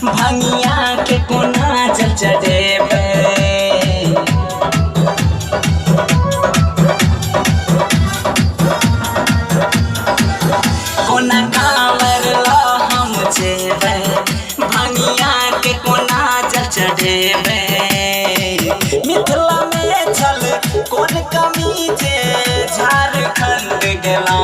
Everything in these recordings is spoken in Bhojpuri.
भंगिया के कोना चल चढ़ेबे कोना कांवर ला हम जेबे भंगिया के कोना चल चढ़ेबे मिथिला में चल कोन कमी जे झारखंड गेला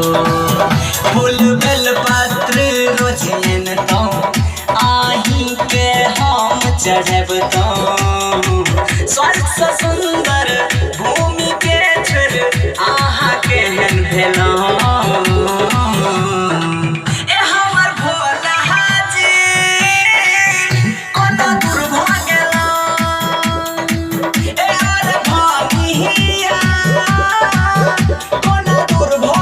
फूल बेल पत्र रोजन तो आही के हम चढ़ब तो स्वस्थ सुंदर भूमि के छोड़ आहा केहन भेलौ ए हमर भोला हाजी कोना दूर भ गेलौ ए और भागिया कोना दूर भ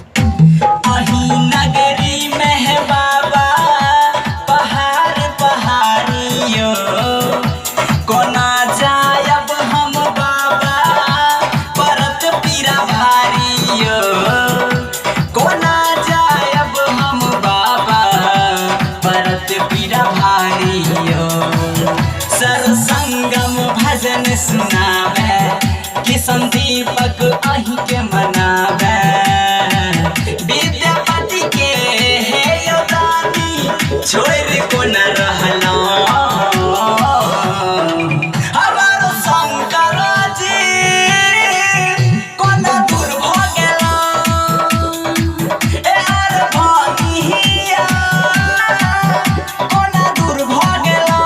अही नगरी में है बाबा पहाड़ पहाड़ियो कोना जायब हम बाबा परत पीरा भारियो कोना जायब हम बाबा परत पीरा भारियो सरसंगम भजन सुनावे किशन दीपक अही के मनावे विद्यापति के हे योदानी छोड़ को न रहलो हमारो शंकर जी कोना दूर भ गेलो ए आर भागिया कोना दूर भ गेलो।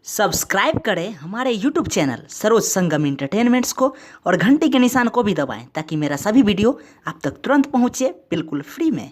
सब्सक्राइब करें हमारे YouTube चैनल सरोज संगम एंटरटेनमेंट्स को और घंटी के निशान को भी दबाएं ताकि मेरा सभी वीडियो आप तक तुरंत पहुंचे बिल्कुल फ्री में।